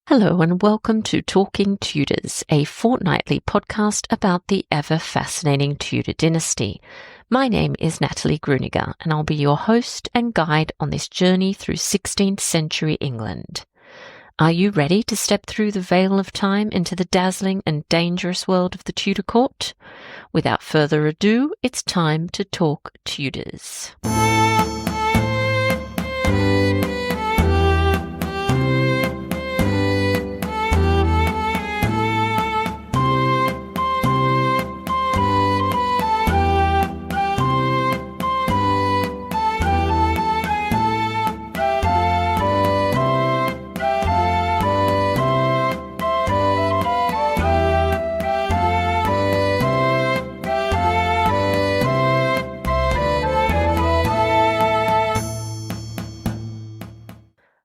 Hello and welcome to Talking Tudors, a fortnightly podcast about the ever-fascinating Tudor dynasty. My name is Natalie Gruniger and I'll be your host and guide on this journey through 16th century England. Are you ready to step through the veil of time into the dazzling and dangerous world of the Tudor court? Without further ado, it's time to talk Tudors.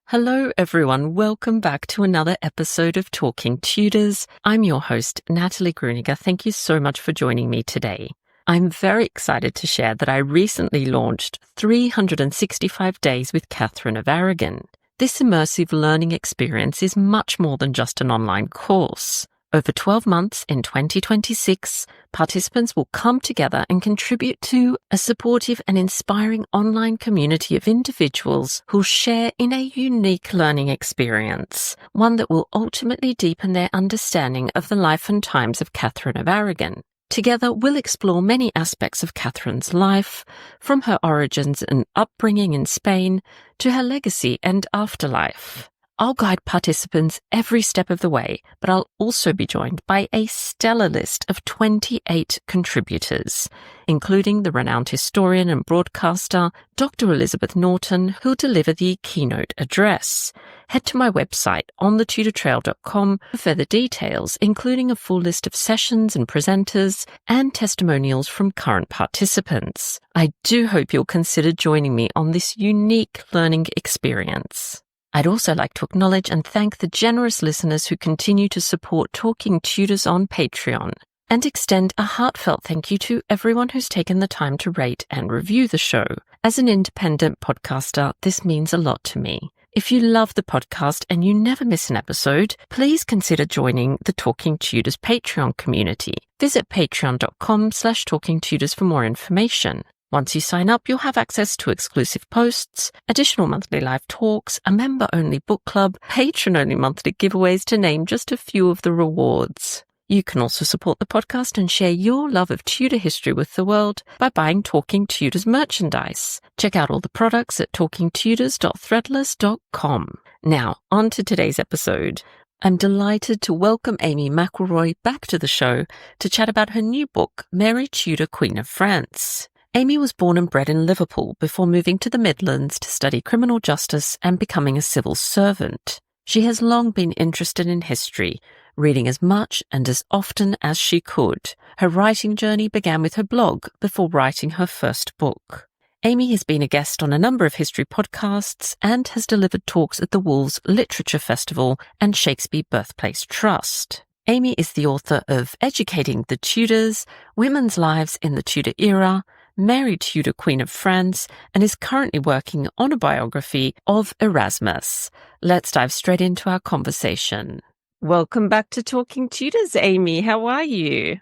Hello everyone, welcome back to another episode of Talking Tudors. I'm your host, Natalie Gruniger. Thank you so much for joining me today. I'm very excited to share that I recently launched 365 Days with Katherine of Aragon. This immersive learning experience is much more than just an online course. Over 12 months in 2026, participants will come together and contribute to a supportive and inspiring online community of individuals who'll share in a unique learning experience, one that will ultimately deepen their understanding of the life and times of Katherine of Aragon. Together, we'll explore many aspects of Katherine's life, from her origins and upbringing in Spain to her legacy and afterlife. I'll guide participants every step of the way, but I'll also be joined by a stellar list of 28 contributors, including the renowned historian and broadcaster, Dr. Elizabeth Norton, who'll deliver the keynote address. Head to my website, onthetudortrail.com, for further details, including a full list of sessions and presenters and testimonials from current participants. I do hope you'll consider joining me on this unique learning experience. I'd also like to acknowledge and thank the generous listeners who continue to support Talking Tudors on Patreon, and extend a heartfelt thank you to everyone who's taken the time to rate and review the show. As an independent podcaster, this means a lot to me. If you love the podcast and you never miss an episode, please consider joining the Talking Tudors Patreon community. Visit patreon.com/talkingtudors for more information. Once you sign up, you'll have access to exclusive posts, additional monthly live talks, a member-only book club, patron-only monthly giveaways, to name just a few of the rewards. You can also support the podcast and share your love of Tudor history with the world by buying Talking Tudors merchandise. Check out all the products at talkingtudors.threadless.com. Now, on to today's episode. I'm delighted to welcome Amy McElroy back to the show to chat about her new book, Mary Tudor, Queen of France. Amy was born and bred in Liverpool before moving to the Midlands to study criminal justice and becoming a civil servant. She has long been interested in history, reading as much and as often as she could. Her writing journey began with her blog before writing her first book. Amy has been a guest on a number of history podcasts and has delivered talks at the Wolves Literature Festival and Shakespeare Birthplace Trust. Amy is the author of Educating the Tudors, Women's Lives in the Tudor Era, Mary Tudor, Queen of France, and is currently working on a biography of Erasmus. Let's dive straight into our conversation. Welcome back to Talking Tudors, Amy. How are you?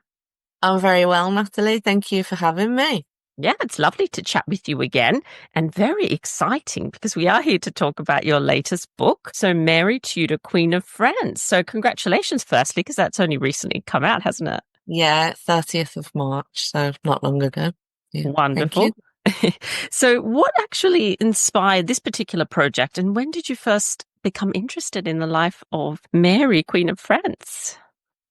I'm very well, Natalie. Thank you for having me. Yeah, it's lovely to chat with you again, and very exciting because we are here to talk about your latest book, so Mary Tudor, Queen of France. So congratulations, firstly, because that's only recently come out, hasn't it? Yeah, 30th of March, so not long ago. Yeah, wonderful. So what actually inspired this particular project, and when did you first become interested in the life of Mary, Queen of France?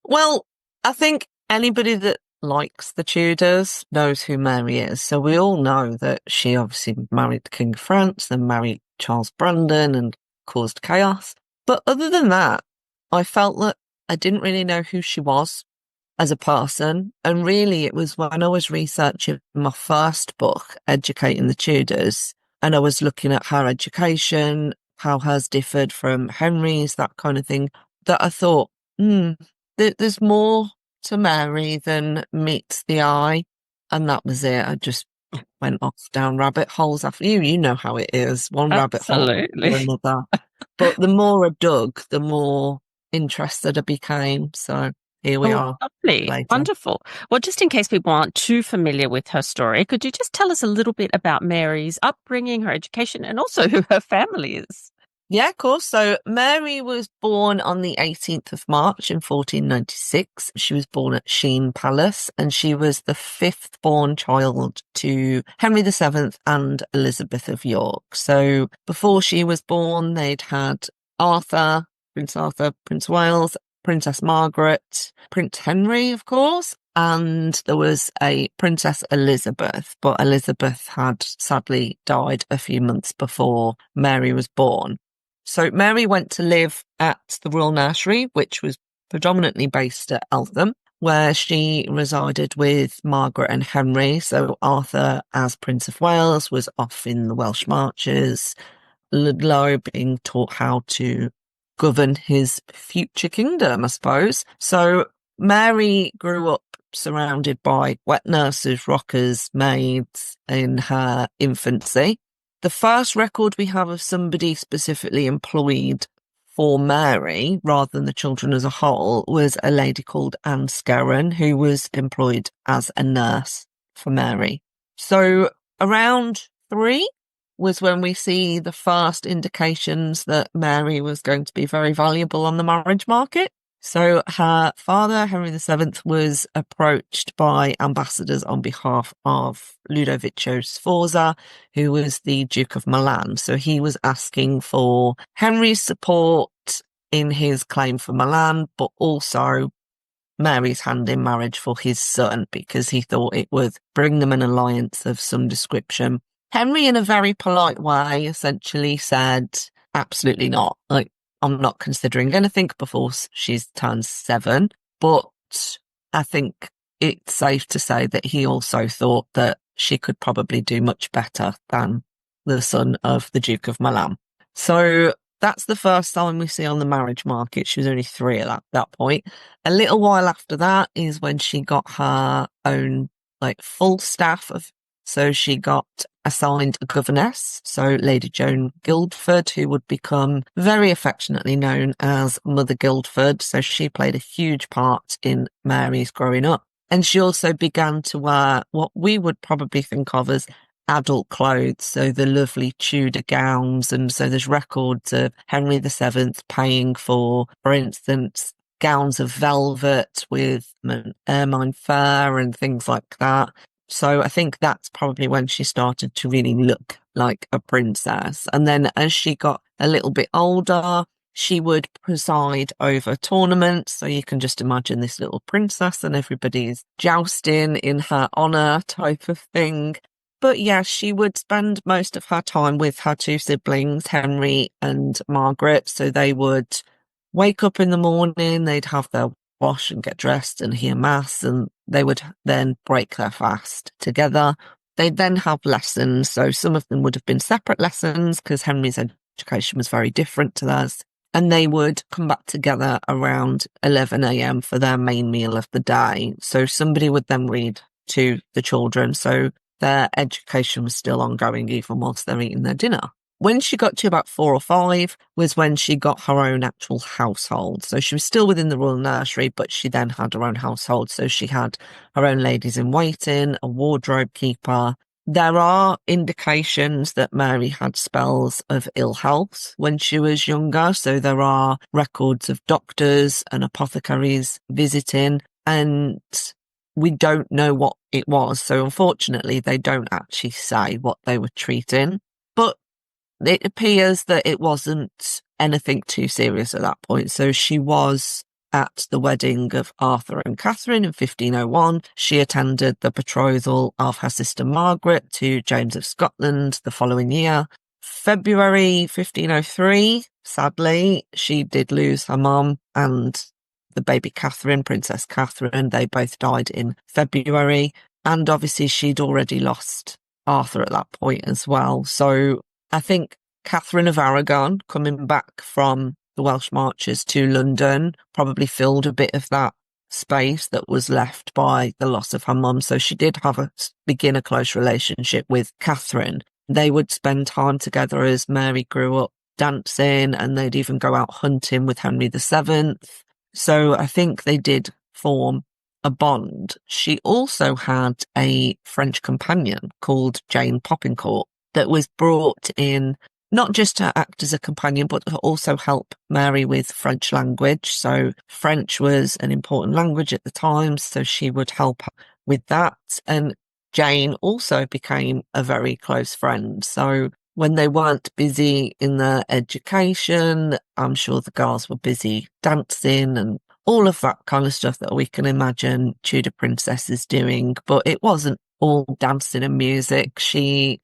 Well, I think anybody that likes the Tudors knows who Mary is. So we all know that she obviously married the King of France, then married Charles Brandon and caused chaos. But other than that, I felt that I didn't really know who she was as a person. And really, it was when I was researching my first book, Educating the Tudors, and I was looking at her education, how hers differed from Henry's, that kind of thing, that I thought, there's more to Mary than meets the eye. And that was it. I just went off down rabbit holes after you. You know how it is. One rabbit hole after another. But the more I dug, the more interested I became. So here we Oh, are lovely. later. Wonderful. Well, just in case people aren't too familiar with her story, could you just tell us a little bit about Mary's upbringing, her education, and also who her family is? Yeah, of course. So Mary was born on the 18th of March in 1496. She was born at Sheen Palace, and she was the fifth born child to Henry VII and Elizabeth of York. So before she was born, they'd had Arthur, Prince Wales, Princess Margaret, Prince Henry, of course, and there was a Princess Elizabeth, but Elizabeth had sadly died a few months before Mary was born. So Mary went to live at the Royal Nursery, which was predominantly based at Eltham, where she resided with Margaret and Henry. So Arthur, as Prince of Wales, was off in the Welsh Marches, Ludlow being taught how to govern his future kingdom, I suppose. So Mary grew up surrounded by wet nurses, rockers, maids in her infancy. The first record we have of somebody specifically employed for Mary, rather than the children as a whole, was a lady called Anne Scarron, who was employed as a nurse for Mary. So around 3 was when we see the first indications that Mary was going to be very valuable on the marriage market. So her father, Henry VII, was approached by ambassadors on behalf of Ludovico Sforza, who was the Duke of Milan. So he was asking for Henry's support in his claim for Milan, but also Mary's hand in marriage for his son, because he thought it would bring them an alliance of some description. Henry, in a very polite way, essentially said, absolutely not. Like, I'm not considering anything before she's turned 7. But I think it's safe to say that he also thought that she could probably do much better than the son of the Duke of Milan. So that's the first time we see on the marriage market. She was only 3 at that point. A little while after that is when she got her own full staff of. So she got assigned a governess, so Lady Joan Guildford, who would become very affectionately known as Mother Guildford. So she played a huge part in Mary's growing up. And she also began to wear what we would probably think of as adult clothes, so the lovely Tudor gowns. And so there's records of Henry VII paying for instance, gowns of velvet with ermine fur and things like that. So I think that's probably when she started to really look like a princess. And then as she got a little bit older, she would preside over tournaments. So you can just imagine this little princess and everybody's jousting in her honour type of thing. But yes, she would spend most of her time with her 2 siblings, Henry and Margaret. So they would wake up in the morning, they'd have their wash and get dressed and hear mass, and they would then break their fast together. They'd then have lessons. So some of them would have been separate lessons because Henry's education was very different to theirs. And they would come back together around 11 a.m. for their main meal of the day. So somebody would then read to the children. So their education was still ongoing even whilst they're eating their dinner. When she got to about 4 or 5 was when she got her own actual household. So she was still within the royal nursery, but she then had her own household. So she had her own ladies in waiting, a wardrobe keeper. There are indications that Mary had spells of ill health when she was younger. So there are records of doctors and apothecaries visiting, and we don't know what it was. So unfortunately, they don't actually say what they were treating. But it appears that it wasn't anything too serious at that point. So she was at the wedding of Arthur and Catherine in 1501. She attended the betrothal of her sister Margaret to James of Scotland the following year. February 1503, sadly, she did lose her mum and the baby Catherine, Princess Catherine. They both died in February. And obviously she'd already lost Arthur at that point as well. So I think Katherine of Aragon, coming back from the Welsh Marches to London, probably filled a bit of that space that was left by the loss of her mum. So she did begin a close relationship with Catherine. They would spend time together as Mary grew up dancing, and they'd even go out hunting with Henry VII. So I think they did form a bond. She also had a French companion called Jane Poppincourt that was brought in not just to act as a companion, but to also help Mary with French language. So French was an important language at the time, so she would help with that. And Jane also became a very close friend. So when they weren't busy in their education, I'm sure the girls were busy dancing and all of that kind of stuff that we can imagine Tudor princesses doing. But it wasn't all dancing and music. She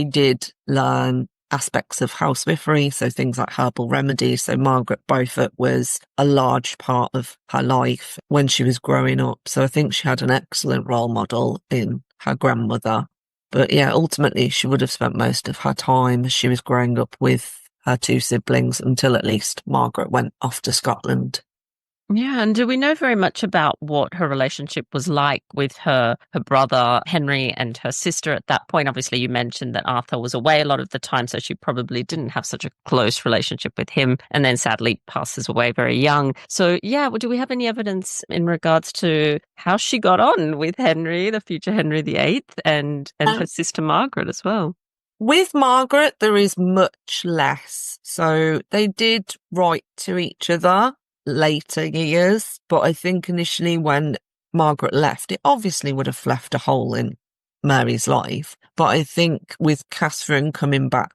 did learn aspects of housewifery, so things like herbal remedies. So Margaret Beaufort was a large part of her life when she was growing up. So I think she had an excellent role model in her grandmother. But yeah, ultimately she would have spent most of her time as she was growing up with her two siblings until at least Margaret went off to Scotland. Yeah, and do we know very much about what her relationship was like with her brother Henry and her sister at that point? Obviously, you mentioned that Arthur was away a lot of the time, so she probably didn't have such a close relationship with him, and then sadly passes away very young. So, yeah, well, do we have any evidence in regards to how she got on with Henry, the future Henry VIII, and her sister Margaret as well? With Margaret, there is much less. So they did write to each other later years, but I think initially when Margaret left, it obviously would have left a hole in Mary's life. But I think with Catherine coming back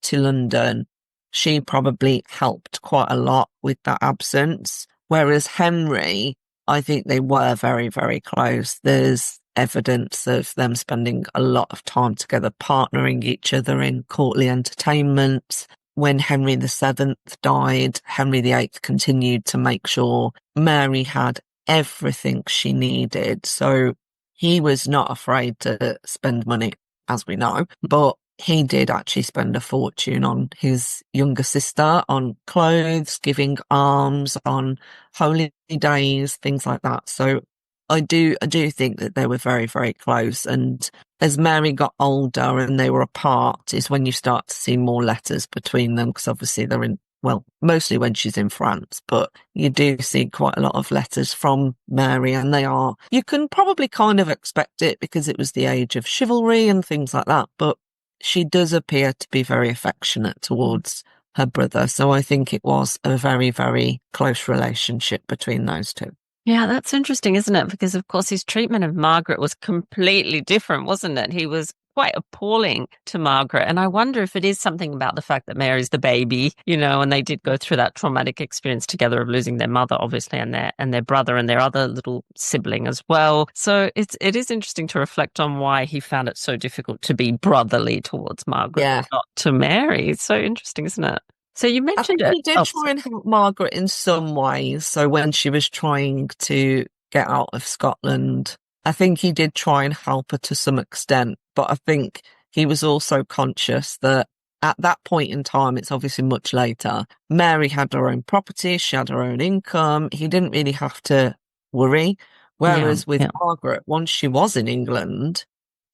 to London, she probably helped quite a lot with that absence. Whereas Henry, I think they were very, very close. There's evidence of them spending a lot of time together, partnering each other in courtly entertainments. When Henry VII died, Henry VIII continued to make sure Mary had everything she needed. So he was not afraid to spend money, as we know, but he did actually spend a fortune on his younger sister, on clothes, giving alms, on holy days, things like that. So I do think that they were very, very close. And as Mary got older and they were apart is when you start to see more letters between them, because obviously they're in, well, mostly when she's in France, but you do see quite a lot of letters from Mary, and you can probably kind of expect it because it was the age of chivalry and things like that. But she does appear to be very affectionate towards her brother. So I think it was a very, very close relationship between those two. Yeah, that's interesting, isn't it? Because, of course, his treatment of Margaret was completely different, wasn't it? He was quite appalling to Margaret. And I wonder if it is something about the fact that Mary's the baby, and they did go through that traumatic experience together of losing their mother, obviously, and their brother and their other little sibling as well. So it is interesting to reflect on why he found it so difficult to be brotherly towards Margaret, Yeah. but not to Mary. It's so interesting, isn't it? So you I mentioned think it. he did try and help Margaret in some ways. So when she was trying to get out of Scotland, I think he did try and help her to some extent. But I think he was also conscious that at that point in time, it's obviously much later, Mary had her own property, she had her own income. He didn't really have to worry. Whereas with Margaret, once she was in England,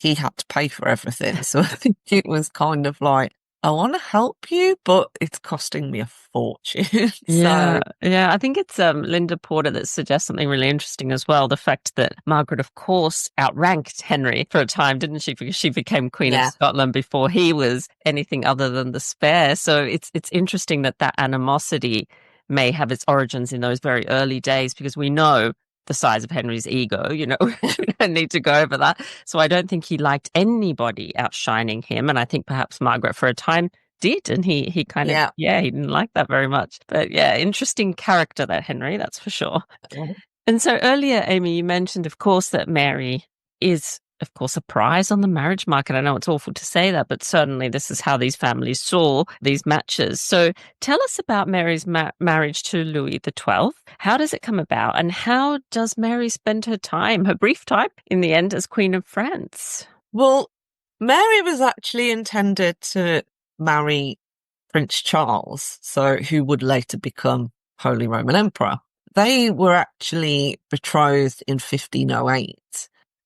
he had to pay for everything. So I think it was kind of like, I want to help you, but it's costing me a fortune. Yeah, I think it's Linda Porter that suggests something really interesting as well. The fact that Margaret, of course, outranked Henry for a time, didn't she? Because she became Queen of Scotland before he was anything other than the spare. So it's interesting that animosity may have its origins in those very early days, because we know the size of Henry's ego, we don't need to go over that. So I don't think he liked anybody outshining him. And I think perhaps Margaret for a time did, and he kind of he didn't like that very much. But yeah, interesting character, that Henry, that's for sure. And so earlier, Amy, you mentioned, of course, that Mary is, of course, a prize on the marriage market. I know it's awful to say that, but certainly this is how these families saw these matches. So tell us about Mary's marriage to Louis XII. How does it come about, and how does Mary spend her time, her brief time, in the end, as Queen of France? Well, Mary was actually intended to marry Prince Charles, who would later become Holy Roman Emperor. They were actually betrothed in 1508.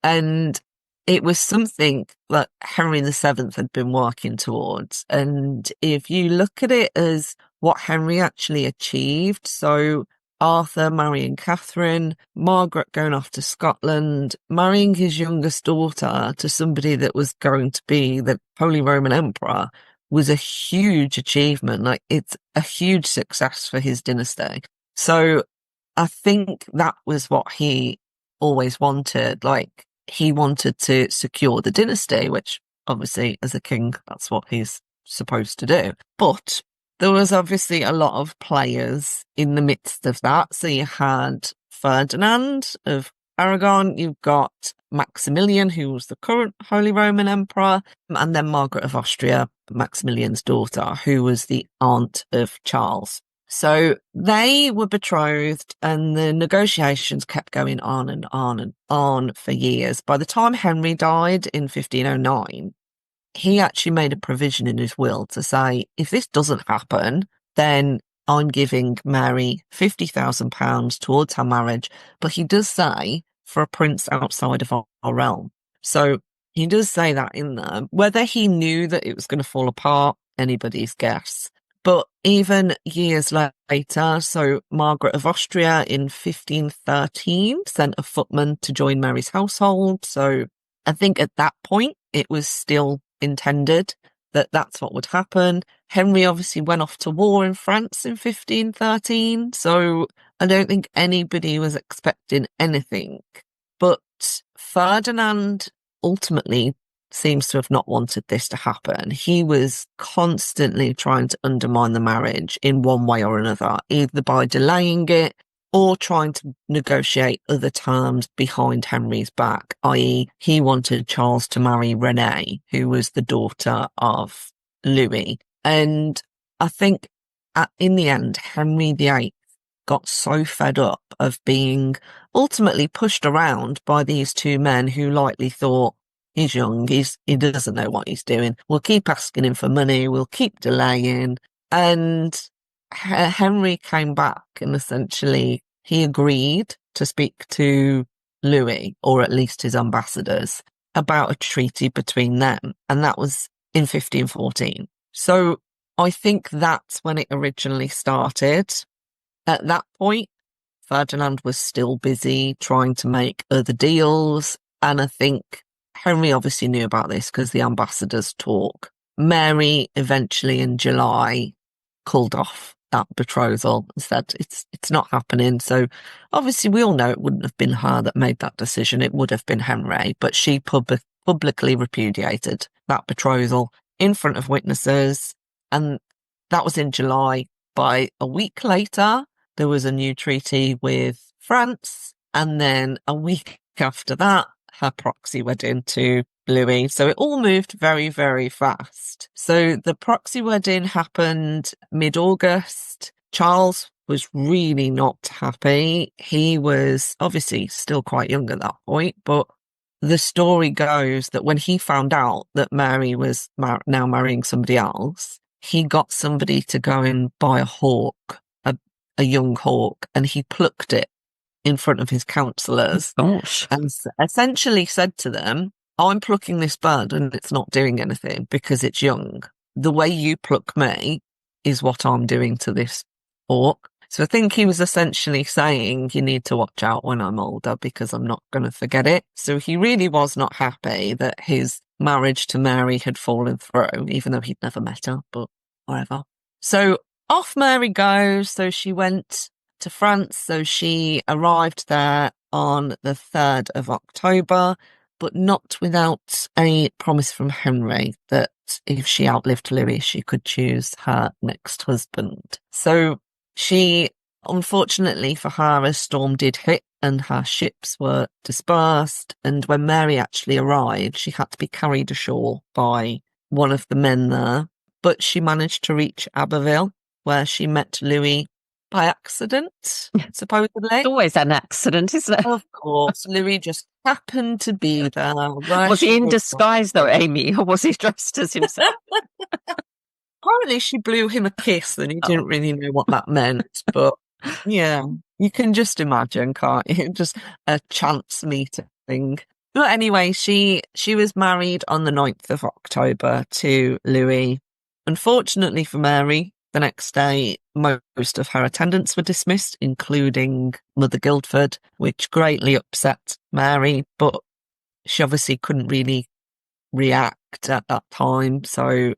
And it was something that Henry VII had been working towards. And if you look at it as what Henry actually achieved, so Arthur marrying Catherine, Margaret going off to Scotland, marrying his youngest daughter to somebody that was going to be the Holy Roman Emperor was a huge achievement. Like, it's a huge success for his dynasty. So I think that was what he always wanted. Like, he wanted to secure the dynasty, which obviously as a king, that's what he's supposed to do. But there was obviously a lot of players in the midst of that. So you had Ferdinand of Aragon, you've got Maximilian, who was the current Holy Roman Emperor, and then Margaret of Austria, Maximilian's daughter, who was the aunt of Charles. So they were betrothed and the negotiations kept going on and on and on for years. By the time Henry died in 1509, he actually made a provision in his will to say, if this doesn't happen, then I'm giving Mary £50,000 towards her marriage. But he does say for a prince outside of our realm. So he does say that in there. Whether he knew that it was going to fall apart, anybody's guess. But even years later, so Margaret of Austria in 1513 sent a footman to join Mary's household. So I think at that point it was still intended that that's what would happen. Henry obviously went off to war in France in 1513. So I don't think anybody was expecting anything. But Ferdinand ultimately seems to have not wanted this to happen. He was constantly trying to undermine the marriage in one way or another, either by delaying it or trying to negotiate other terms behind Henry's back, i.e. he wanted Charles to marry Renee, who was the daughter of Louis. And I think in the end, Henry VIII got so fed up of being ultimately pushed around by these two men who likely thought, he's young, he doesn't know what he's doing. We'll keep asking him for money, we'll keep delaying. And Henry came back and essentially he agreed to speak to Louis, or at least his ambassadors, about a treaty between them. And that was in 1514. So I think that's when it originally started. At that point, Ferdinand was still busy trying to make other deals. And I think Henry obviously knew about this because the ambassadors talk. Mary eventually in July called off that betrothal and said it's not happening. So obviously we all know it wouldn't have been her that made that decision. It would have been Henry, but she publicly repudiated that betrothal in front of witnesses. And that was in July. By a week later, there was a new treaty with France. And then a week after that, her proxy wedding to Louis. So it all moved very, very fast. So the proxy wedding happened mid-August. Charles was really not happy. He was obviously still quite young at that point, but the story goes that when he found out that Mary was now marrying somebody else, he got somebody to go and buy a hawk, a young hawk, and he plucked it in front of his counsellors. Gosh. And essentially said to them, I'm plucking this bird and it's not doing anything because it's young. The way you pluck me is what I'm doing to this hawk. So I think he was essentially saying, you need to watch out when I'm older because I'm not going to forget it. So he really was not happy that his marriage to Mary had fallen through, even though he'd never met her, but whatever. So off Mary goes. So she went to France. So she arrived there on the 3rd of October, but not without a promise from Henry that if she outlived Louis, she could choose her next husband. So she, unfortunately for her, a storm did hit and her ships were dispersed. And when Mary actually arrived, she had to be carried ashore by one of the men there. But she managed to reach Abbeville, where she met Louis by accident, supposedly. It's always an accident, isn't it? Of course, Louis just happened to be there. Was he in disguise though, Amy, or was he dressed as himself? Apparently she blew him a kiss and he didn't really know what that meant. But yeah, you can just imagine, can't you? Just a chance meeting. But anyway, she was married on the 9th of October to Louis. Unfortunately for Mary, the next day, most of her attendants were dismissed, including Mother Guildford, which greatly upset Mary, but she obviously couldn't really react at that time. So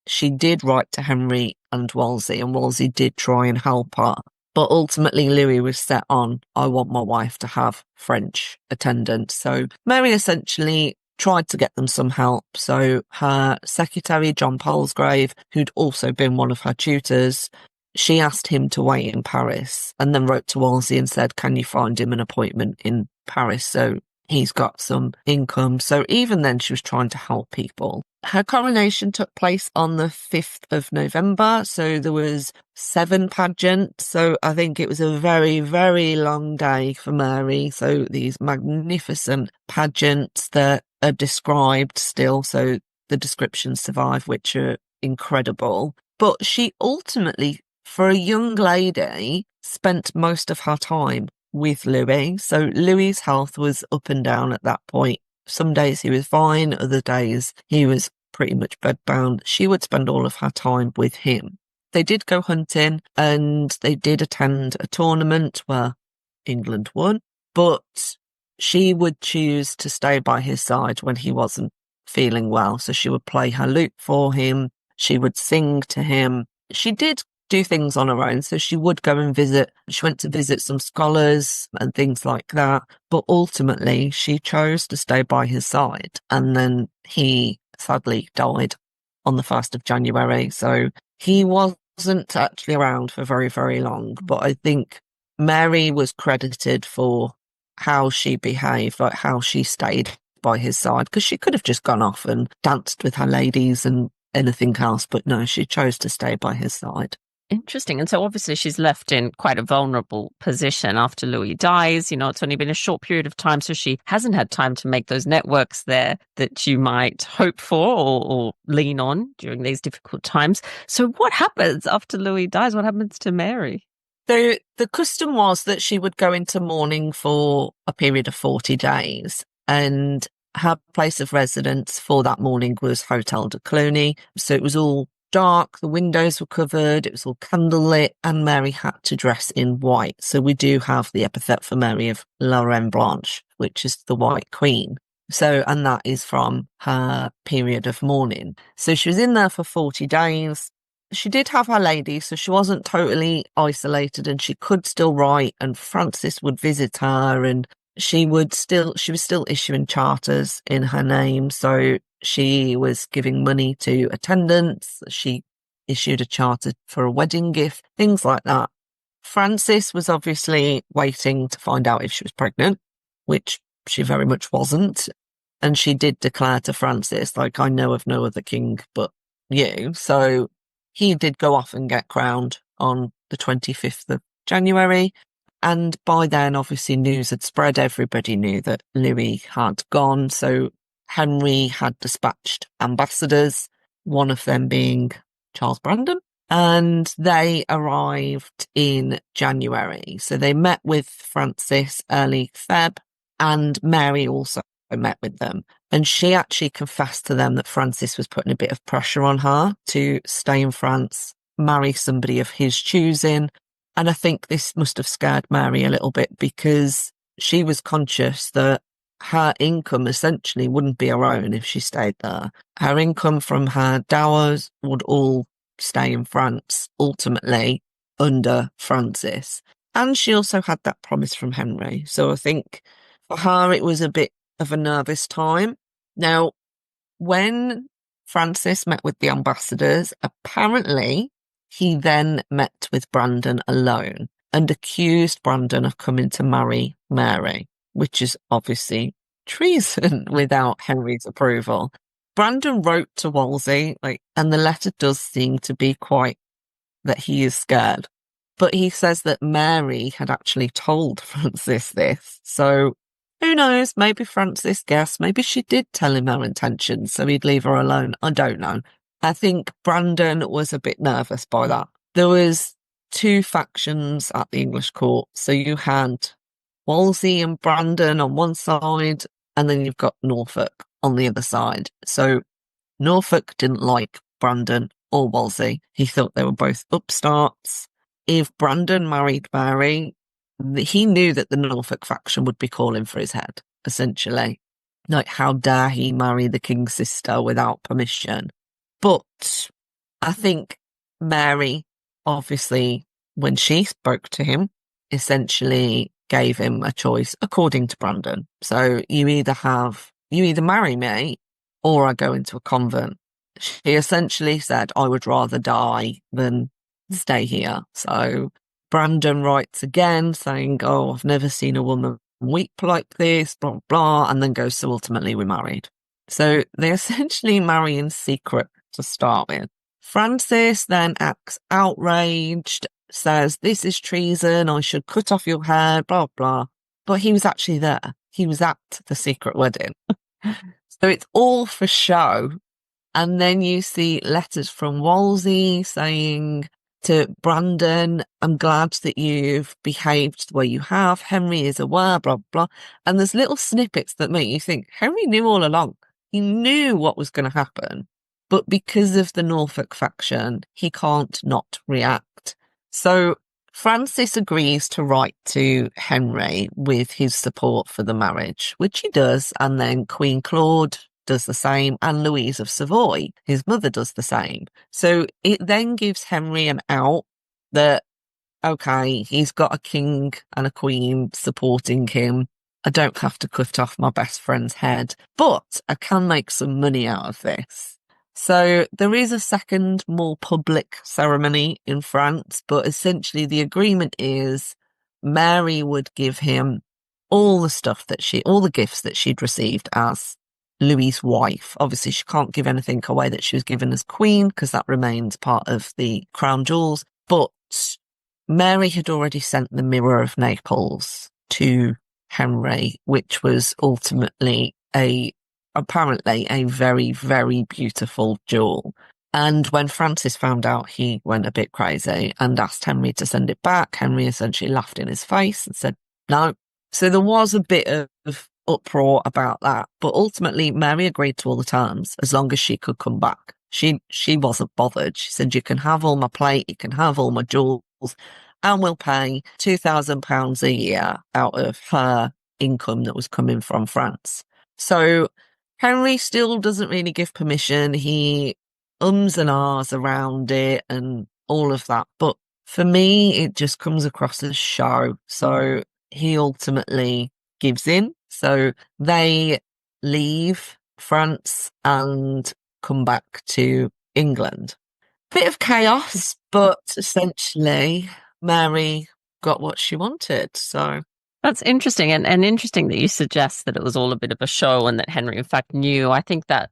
she did write to Henry and Wolsey did try and help her. But ultimately, Louis was set on, I want my wife to have French attendants. So Mary essentially tried to get them some help. So her secretary, John Palsgrave, who'd also been one of her tutors, she asked him to wait in Paris and then wrote to Wolsey and said, can you find him an appointment in Paris? So he's got some income. So even then, she was trying to help people. Her coronation took place on the 5th of November. So there was 7 pageants. So I think it was a very, very long day for Mary. So these magnificent pageants that are described still. So the descriptions survive, which are incredible. But she ultimately, for a young lady, spent most of her time with Louis. So Louis's health was up and down at that point. Some days he was fine, other days he was pretty much bedbound. She would spend all of her time with him. They did go hunting and they did attend a tournament where England won, but she would choose to stay by his side when he wasn't feeling well. So she would play her lute for him. She would sing to him. She did do things on her own. So she would go and visit. She went to visit some scholars and things like that. But ultimately, she chose to stay by his side. And then he sadly died on the 1st of January. So he wasn't actually around for very, very long. But I think Mary was credited for how she behaved, like how she stayed by his side, because she could have just gone off and danced with her ladies and anything else. But no, she chose to stay by his side. Interesting. And so obviously she's left in quite a vulnerable position after Louis dies. You know, it's only been a short period of time, so she hasn't had time to make those networks there that you might hope for or lean on during these difficult times. So what happens after Louis dies? What happens to Mary? So the custom was that she would go into mourning for a period of 40 days. And her place of residence for that morning was Hotel de Cluny. So it was all dark, the windows were covered, it was all candlelit, and Mary had to dress in white. So we do have the epithet for Mary of La Reine Blanche, which is the White Queen. So, and that is from her period of mourning. So she was in there for 40 days. She did have her lady, so she wasn't totally isolated and she could still write, and Francis would visit her, and she was still issuing charters in her name. So she was giving money to attendants. She issued a charter for a wedding gift, things like that. Francis was obviously waiting to find out if she was pregnant, which she very much wasn't. And she did declare to Francis, like, I know of no other king but you. So he did go off and get crowned on the 25th of January. And by then, obviously, news had spread. Everybody knew that Louis had gone. So Henry had dispatched ambassadors, one of them being Charles Brandon, and they arrived in January. So they met with Francis early Feb, and Mary also met with them. And she actually confessed to them that Francis was putting a bit of pressure on her to stay in France, marry somebody of his choosing. And I think this must have scared Mary a little bit because she was conscious that her income essentially wouldn't be her own if she stayed there. Her income from her dowers would all stay in France, ultimately, under Francis. And she also had that promise from Henry. So I think for her, it was a bit of a nervous time. Now, when Francis met with the ambassadors, apparently he then met with Brandon alone and accused Brandon of coming to marry Mary, which is obviously treason without Henry's approval. Brandon wrote to Wolsey, and the letter does seem to be quite that he is scared. But he says that Mary had actually told Francis this. So who knows? Maybe Francis guessed. Maybe she did tell him her intentions, so he'd leave her alone. I don't know. I think Brandon was a bit nervous by that. There was 2 factions at the English court. So you had Wolsey and Brandon on one side, and then you've got Norfolk on the other side. So Norfolk didn't like Brandon or Wolsey. He thought they were both upstarts. If Brandon married Mary, he knew that the Norfolk faction would be calling for his head, essentially. Like, how dare he marry the king's sister without permission? But I think Mary, obviously, when she spoke to him, essentially gave him a choice according to Brandon. So you either marry me or I go into a convent. She essentially said, I would rather die than stay here. So Brandon writes again saying, oh, I've never seen a woman weep like this, blah, blah, and then goes, so ultimately we're married. So they essentially marry in secret to start with. Francis then acts outraged, says, this is treason, I should cut off your hair, blah, blah. But he was actually there. He was at the secret wedding. So it's all for show. And then you see letters from Wolsey saying to Brandon, I'm glad that you've behaved the way you have. Henry is aware, blah, blah. And there's little snippets that make you think Henry knew all along. He knew what was going to happen. But because of the Norfolk faction, he can't not react. So Francis agrees to write to Henry with his support for the marriage, which he does. And then Queen Claude does the same, and Louise of Savoy, his mother, does the same. So it then gives Henry an out that, okay, he's got a king and a queen supporting him. I don't have to cut off my best friend's head, but I can make some money out of this. So there is a second, more public ceremony in France, but essentially the agreement is Mary would give him all the gifts that she'd received as Louis's wife. Obviously, she can't give anything away that she was given as queen because that remains part of the crown jewels. But Mary had already sent the Mirror of Naples to Henry, which was ultimately apparently a very, very beautiful jewel. And when Francis found out, he went a bit crazy and asked Henry to send it back. Henry essentially laughed in his face and said, no. So there was a bit of uproar about that, but ultimately Mary agreed to all the terms as long as she could come back. She wasn't bothered. She said, you can have all my plate, you can have all my jewels, and we'll pay £2,000 a year out of her income that was coming from France. So Henry still doesn't really give permission. He ums and ahs around it and all of that, but for me it just comes across as show. So he ultimately gives in. So they leave France and come back to England. Bit of chaos, but essentially Mary got what she wanted. So that's interesting. And interesting that you suggest that it was all a bit of a show and that Henry, in fact, knew. I think that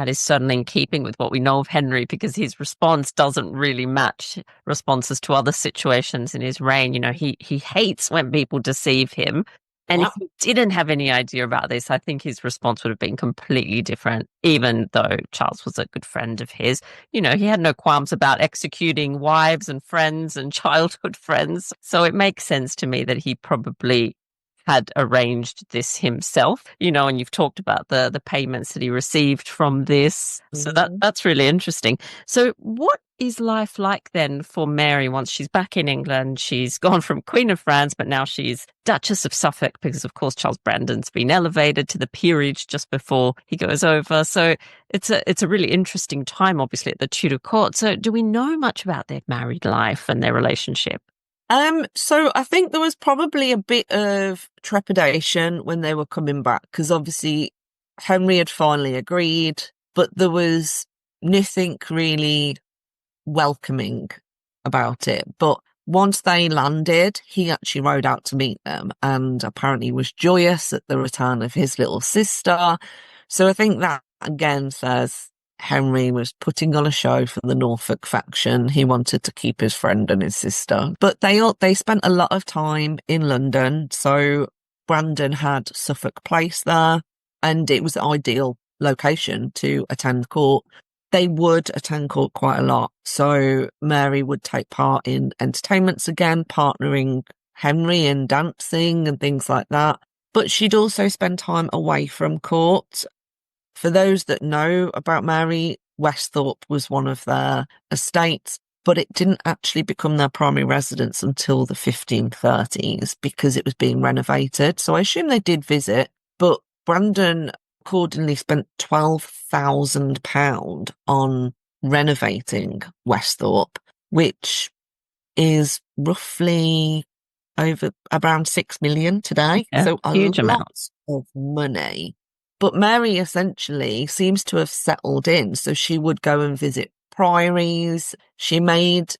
is certainly in keeping with what we know of Henry, because his response doesn't really match responses to other situations in his reign. You know, he hates when people deceive him. And if he didn't have any idea about this, I think his response would have been completely different, even though Charles was a good friend of his. You know, he had no qualms about executing wives and friends and childhood friends. So it makes sense to me that he probably had arranged this himself, you know, and you've talked about the payments that he received from this. So that's really interesting. So what is life like then for Mary once she's back in England? She's gone from Queen of France, but now she's Duchess of Suffolk because, of course, Charles Brandon's been elevated to the peerage just before he goes over. So it's a really interesting time, obviously, at the Tudor court. So do we know much about their married life and their relationship? So I think there was probably a bit of trepidation when they were coming back because obviously Henry had finally agreed, but there was nothing really welcoming about it. But once they landed, he actually rode out to meet them and apparently was joyous at the return of his little sister. So I think that again says Henry was putting on a show for the Norfolk faction. He wanted to keep his friend and his sister. But they spent a lot of time in London. So Brandon had Suffolk Place there, and it was the ideal location to attend court. They would attend court quite a lot. So Mary would take part in entertainments again, partnering Henry in dancing and things like that. but she'd also spend time away from court. For those that know about Mary, Westhorpe was one of their estates, but it didn't actually become their primary residence until the 1530s because it was being renovated. So I assume they did visit, but Brandon accordingly spent £12,000 on renovating Westhorpe, which is roughly over around 6 million today. Yeah, So a huge amount. lot of money. But Mary essentially seems to have settled in. So she would go and visit priories. She made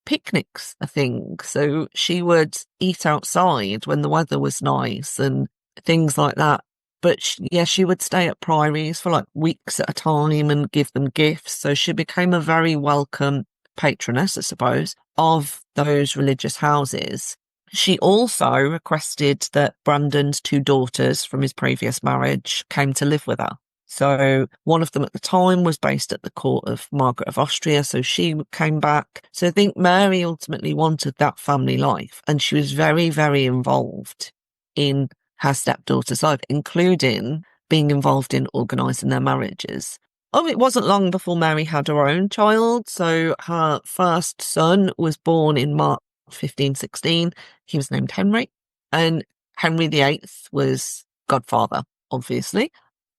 picnics a thing. So she would eat outside when the weather was nice and things like that. But yeah, she would stay at priories for like weeks at a time and give them gifts. So she became a very welcome patroness, I suppose, of those religious houses. She also requested that Brandon's 2 daughters from his previous marriage came to live with her. So one of them at the time was based at the court of Margaret of Austria, so she came back. So I think Mary ultimately wanted that family life, and she was very, very involved in her stepdaughter's life, including being involved in organising their marriages. Oh, it wasn't long before Mary had her own child. So her first son was born in March 1516. He was named Henry, and Henry VIII was godfather, obviously.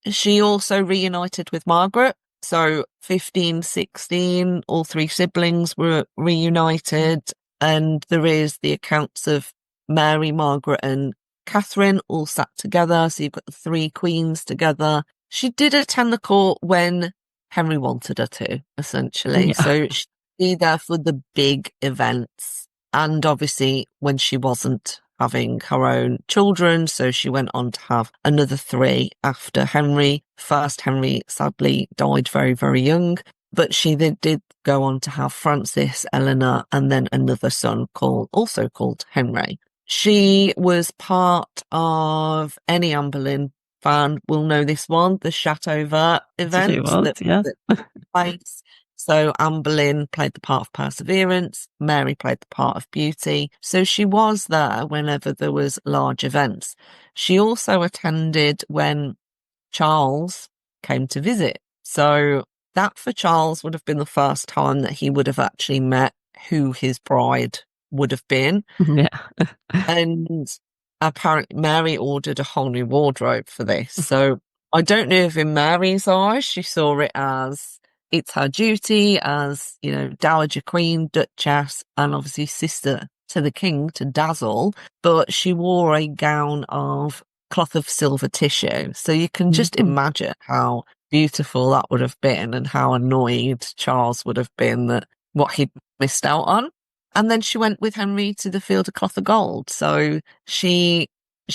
She also reunited with Margaret. So 1516, all 3 siblings were reunited, and there is the accounts of Mary, Margaret and Catherine all sat together. So you've got the 3 queens together. She did attend the court when Henry wanted her to, essentially. Yeah. So she'd be there for the big events. And obviously when she wasn't having her own children. So she went on to have another 3 after Henry. First, Henry sadly died very, very young, but she did go on to have Francis, Eleanor, and then another son also called Henry. She was part of, any Anne Boleyn fan will know this one, the Chateau Vert event that Yes. took place. So Anne Boleyn played the part of Perseverance, Mary played the part of Beauty. So she was there whenever there was large events. She also attended when Charles came to visit. So that for Charles would have been the first time that he would have actually met who his bride would have been. Yeah. And apparently Mary ordered a whole new wardrobe for this. So I don't know if in Mary's eyes she saw it as it's her duty as, you know, Dowager Queen, Duchess, and obviously sister to the king to dazzle, but she wore a gown of cloth of silver tissue. So you can just imagine how beautiful that would have been and how annoyed Charles would have been that what he'd missed out on. And then she went with Henry to the Field of Cloth of Gold. So she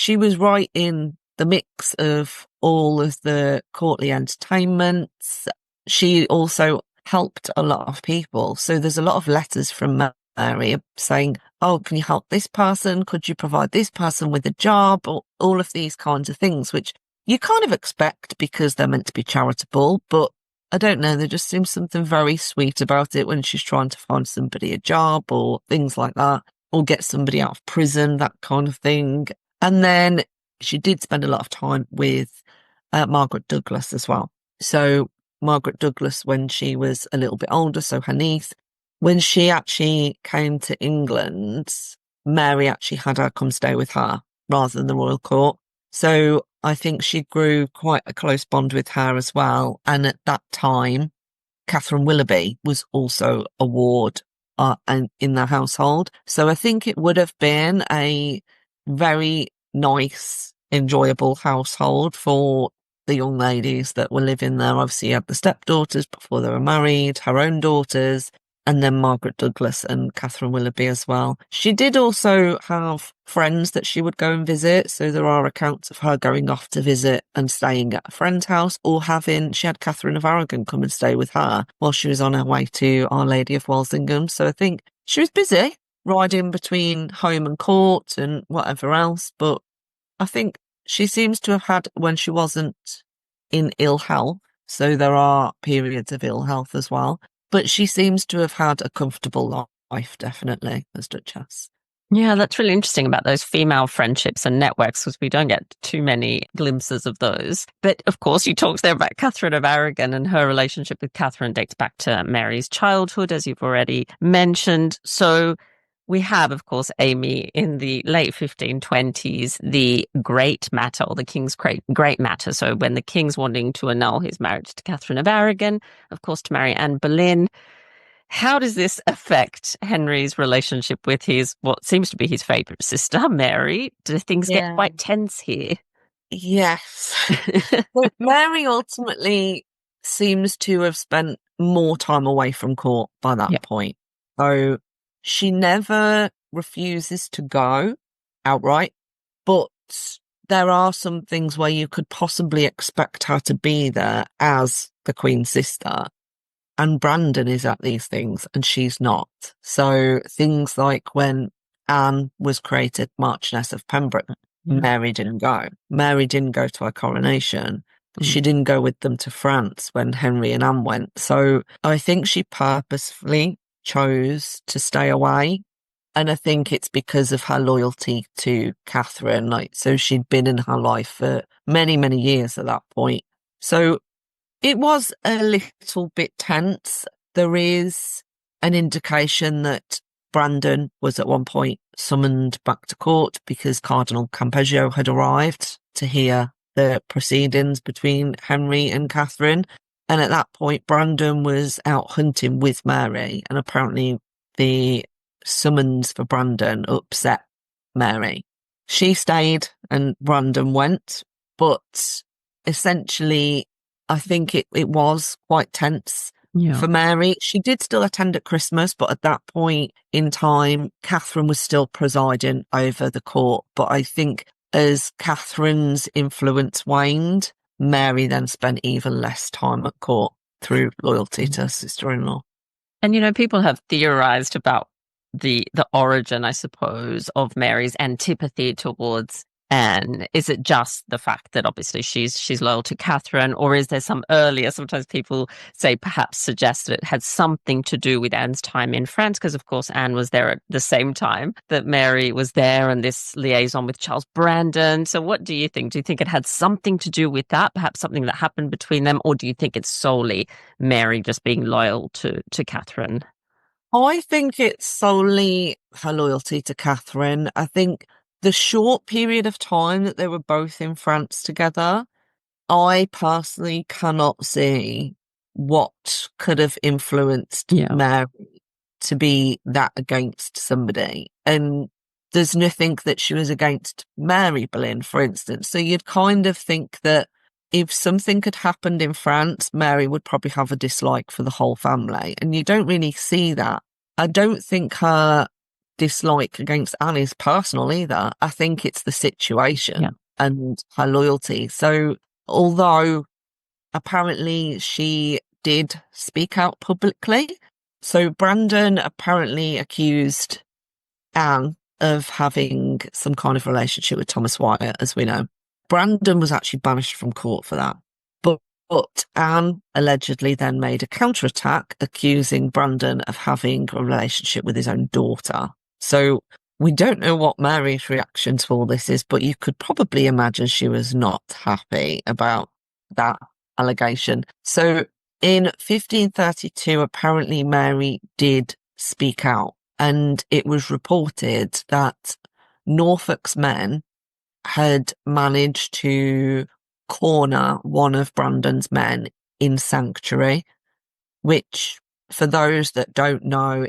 was right in the mix of all of the courtly entertainments. She also helped a lot of people. So there's a lot of letters from Mary saying, oh, can you help this person? Could you provide this person with a job? Or all of these kinds of things, which you kind of expect because they're meant to be charitable, but I don't know, there just seems something very sweet about it when she's trying to find somebody a job or things like that, or get somebody out of prison, that kind of thing. And then she did spend a lot of time with Margaret Douglas as well. So Margaret Douglas, when she was a little bit older, so her niece, when she actually came to England, Mary actually had her come stay with her rather than the royal court. So I think she grew quite a close bond with her as well. And at that time, Catherine Willoughby was also a ward in the household. So I think it would have been a very nice, enjoyable household for the young ladies that were living there. Obviously, you had the stepdaughters before they were married, her own daughters, and then Margaret Douglas and Catherine Willoughby as well. She did also have friends that she would go and visit. So there are accounts of her going off to visit and staying at a friend's house, or she had Katherine of Aragon come and stay with her while she was on her way to Our Lady of Walsingham. So I think she was busy riding between home and court and whatever else. But I think she seems to have had, when she wasn't in ill health, so there are periods of ill health as well, but she seems to have had a comfortable life, definitely, as Duchess. Yeah, that's really interesting about those female friendships and networks because we don't get too many glimpses of those. But of course, you talked there about Katherine of Aragon, and her relationship with Catherine dates back to Mary's childhood, as you've already mentioned. So we have, of course, Amy in the late 1520s, the Great Matter, or the King's Great Matter. So when the king's wanting to annul his marriage to Catherine of Aragon, of course, to marry Anne Boleyn. How does this affect Henry's relationship with his, what seems to be his favourite sister, Mary? Do things get Yeah. quite tense here? Yes. But Mary ultimately seems to have spent more time away from court by that Yeah. point. So she never refuses to go outright, but there are some things where you could possibly expect her to be there as the Queen's sister. And Brandon is at these things and she's not. So things like when Anne was created Marchioness of Pembroke, Yeah. Mary didn't go. Mary didn't go to her coronation. She Mm. didn't go with them to France when Henry and Anne went. So I think she purposefully chose to stay away. And I think it's because of her loyalty to Catherine. Like, so she'd been in her life for many, many years at that point. So it was a little bit tense. There is an indication that Brandon was at one point summoned back to court because Cardinal Campeggio had arrived to hear the proceedings between Henry and Catherine. And at that point, Brandon was out hunting with Mary. And apparently the summons for Brandon upset Mary. She stayed and Brandon went, but essentially I think it was quite tense Yeah. for Mary. She did still attend at Christmas, but at that point in time, Catherine was still presiding over the court. But I think as Catherine's influence waned, Mary then spent even less time at court through loyalty to her sister-in-law. And, you know, people have theorized about the origin, I suppose, of Mary's antipathy towards Anne. Is it just the fact that obviously she's loyal to Catherine, or is there some earlier, sometimes people say perhaps suggest that it had something to do with Anne's time in France, because of course Anne was there at the same time that Mary was there, and this liaison with Charles Brandon. So what do you think? Do you think it had something to do with that, perhaps something that happened between them, or do you think it's solely Mary just being loyal to Catherine? I think it's solely her loyalty to Catherine. I think the short period of time that they were both in France together, I personally cannot see what could have influenced Yeah. Mary to be that against somebody. And there's nothing that she was against Mary Boleyn, for instance. So you'd kind of think that if something had happened in France, Mary would probably have a dislike for the whole family. And you don't really see that. I don't think her dislike against Anne is personal either. I think it's the situation and her loyalty. So although apparently she did speak out publicly, so Brandon apparently accused Anne of having some kind of relationship with Thomas Wyatt, as we know. Brandon was actually banished from court for that. But Anne allegedly then made a counterattack accusing Brandon of having a relationship with his own daughter. So we don't know what Mary's reaction to all this is, but you could probably imagine she was not happy about that allegation. So in 1532, apparently Mary did speak out, and it was reported that Norfolk's men had managed to corner one of Brandon's men in sanctuary, which for those that don't know,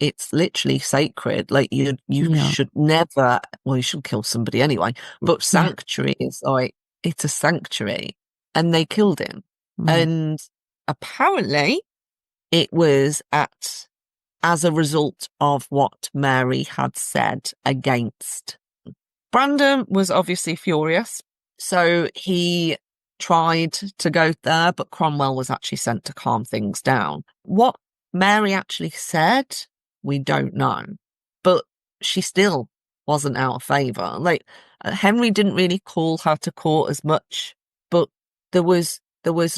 it's literally sacred. Like you should never, well, you should kill somebody anyway, but sanctuary is like, it's a sanctuary, and they killed him. And apparently it was as a result of what Mary had said against. Brandon was obviously furious, so he tried to go there, but Cromwell was actually sent to calm things down. What Mary actually said, we don't know, but she still wasn't out of favour. Like, Henry didn't really call her to court as much, but there was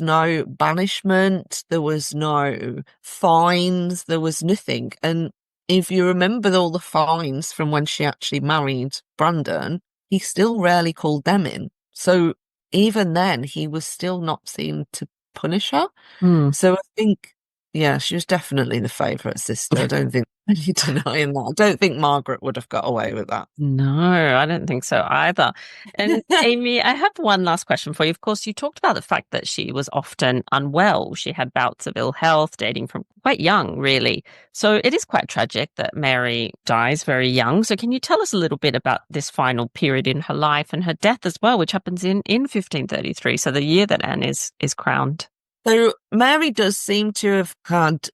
no banishment, there was no fines, there was nothing. And if you remember all the fines from when she actually married Brandon, he still rarely called them in. So even then, he was still not seen to punish her. Hmm. So I think, yeah, she was definitely the favourite sister. I don't think any denying that. I don't think Margaret would have got away with that. No, I don't think so either. And Amy, I have one last question for you. Of course, you talked about the fact that she was often unwell. She had bouts of ill health dating from quite young, really. So it is quite tragic that Mary dies very young. So can you tell us a little bit about this final period in her life and her death as well, which happens in 1533, so the year that Anne is crowned? So Mary does seem to have had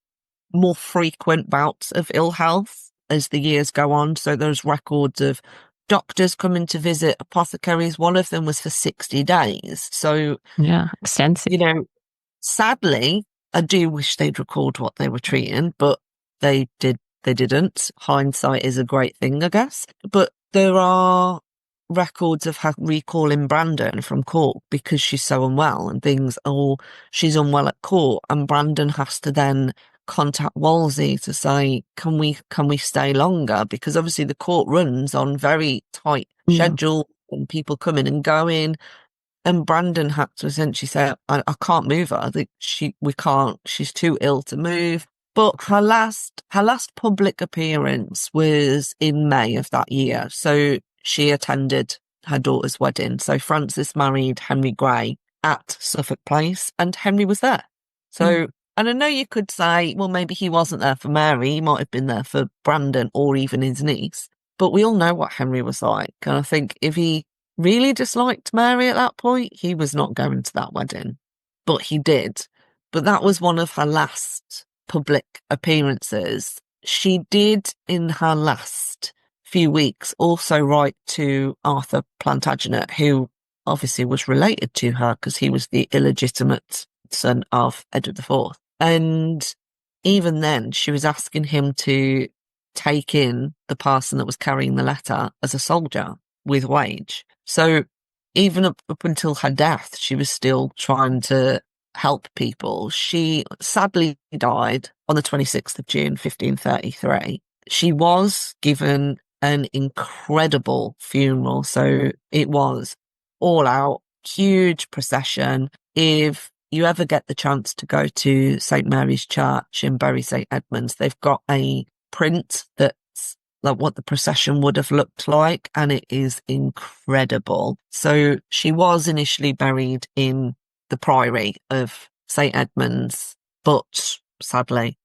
more frequent bouts of ill health as the years go on. So there's records of doctors coming to visit, apothecaries. One of them was for 60 days. So, Yeah, extensive. you know, sadly, I do wish they'd record what they were treating, but they didn't. Hindsight is a great thing, I guess. But there are records of her recalling Brandon from court because she's so unwell and things, or she's unwell at court, and Brandon has to then contact Wolsey to say, can we stay longer? Because obviously the court runs on very tight schedule and people coming and going. And Brandon had to essentially say, I can't move her. We can't, she's too ill to move. But her last public appearance was in May of that year. So she attended her daughter's wedding. So Frances married Henry Grey at Suffolk Place and Henry was there. So, and I know you could say, well, maybe he wasn't there for Mary. He might have been there for Brandon or even his niece. But we all know what Henry was like. And I think if he really disliked Mary at that point, he was not going to that wedding. But he did. But that was one of her last public appearances. She did, in her last few weeks, also write to Arthur Plantagenet, who obviously was related to her because he was the illegitimate son of Edward IV. And even then, she was asking him to take in the person that was carrying the letter as a soldier with wage. So even up until her death, she was still trying to help people. She sadly died on the 26th of June, 1533. She was given an incredible funeral. So it was all out, huge procession. If you ever get the chance to go to St. Mary's Church in Bury St. Edmunds, they've got a print that's like what the procession would have looked like, and it is incredible. So she was initially buried in the priory of St. Edmunds, but sadly,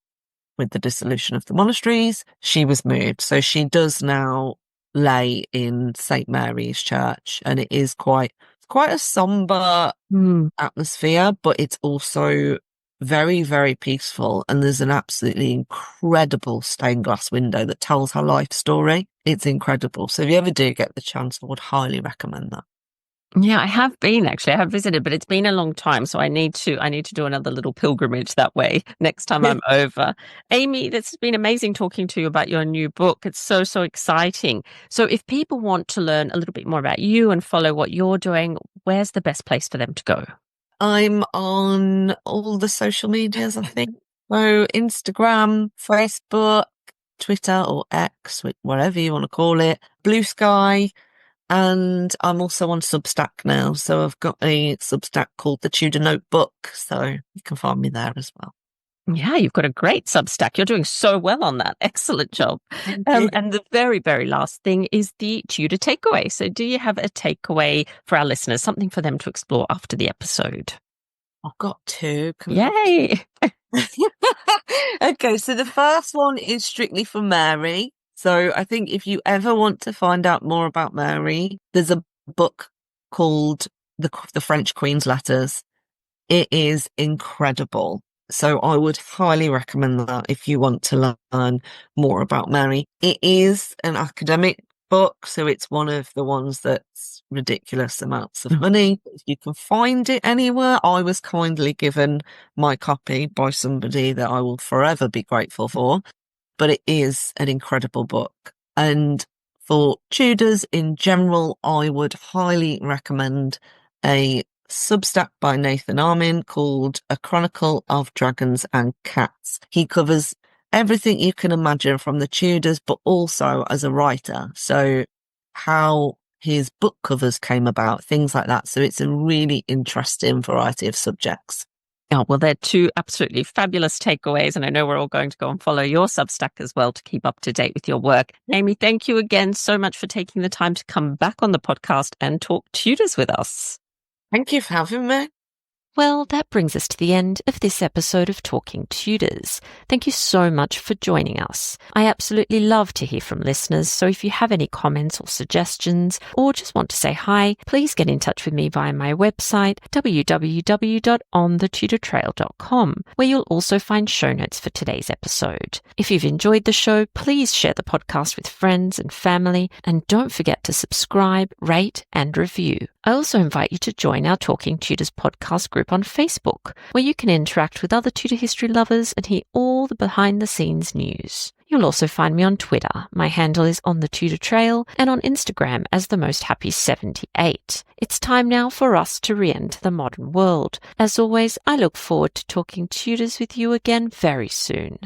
with the dissolution of the monasteries, she was moved. So she does now lay in St. Mary's Church, and it is quite a somber atmosphere, but it's also very, very peaceful. And there's an absolutely incredible stained glass window that tells her life story. It's incredible. So if you ever do get the chance, I would highly recommend that. Yeah, I have been actually. I have visited, but it's been a long time, so I need to do another little pilgrimage that way next time I'm over. Amy, this has been amazing talking to you about your new book. It's so exciting. So if people want to learn a little bit more about you and follow what you're doing, where's the best place for them to go? I'm on all the social medias, I think. So Instagram, Facebook, Twitter or X, whatever you want to call it, Blue Sky. And I'm also on Substack now. So I've got a Substack called The Tudor Notebook. So you can find me there as well. Yeah, you've got a great Substack. You're doing so well on that. Excellent job. And the very, very last thing is the Tudor takeaway. So do you have a takeaway for our listeners, something for them to explore after the episode? I've got two. Yay! Okay, so the first one is strictly for Mary. So I think if you ever want to find out more about Mary, there's a book called The French Queen's Letters. It is incredible. So I would highly recommend that if you want to learn more about Mary. It is an academic book, so it's one of the ones that's ridiculous amounts of money. If you can find it anywhere, I was kindly given my copy by somebody that I will forever be grateful for. But it is an incredible book. And for Tudors in general, I would highly recommend a Substack by Nathan Armin called A Chronicle of Dragons and Cats. He covers everything you can imagine from the Tudors, but also as a writer. So how his book covers came about, things like that. So it's a really interesting variety of subjects. Oh, well, they're two absolutely fabulous takeaways. And I know we're all going to go and follow your Substack as well to keep up to date with your work. Amy, thank you again so much for taking the time to come back on the podcast and talk Tudors with us. Thank you for having me. Well, that brings us to the end of this episode of Talking Tudors. Thank you so much for joining us. I absolutely love to hear from listeners, so if you have any comments or suggestions, or just want to say hi, please get in touch with me via my website, www.onthetudortrail.com, where you'll also find show notes for today's episode. If you've enjoyed the show, please share the podcast with friends and family, and don't forget to subscribe, rate, and review. I also invite you to join our Talking Tudors podcast group on Facebook, where you can interact with other Tudor history lovers and hear all the behind-the-scenes news. You'll also find me on Twitter. My handle is On The Tudor Trail, and on Instagram as The Most Happy 78. It's time now for us to re-enter the modern world. As always, I look forward to talking Tudors with you again very soon.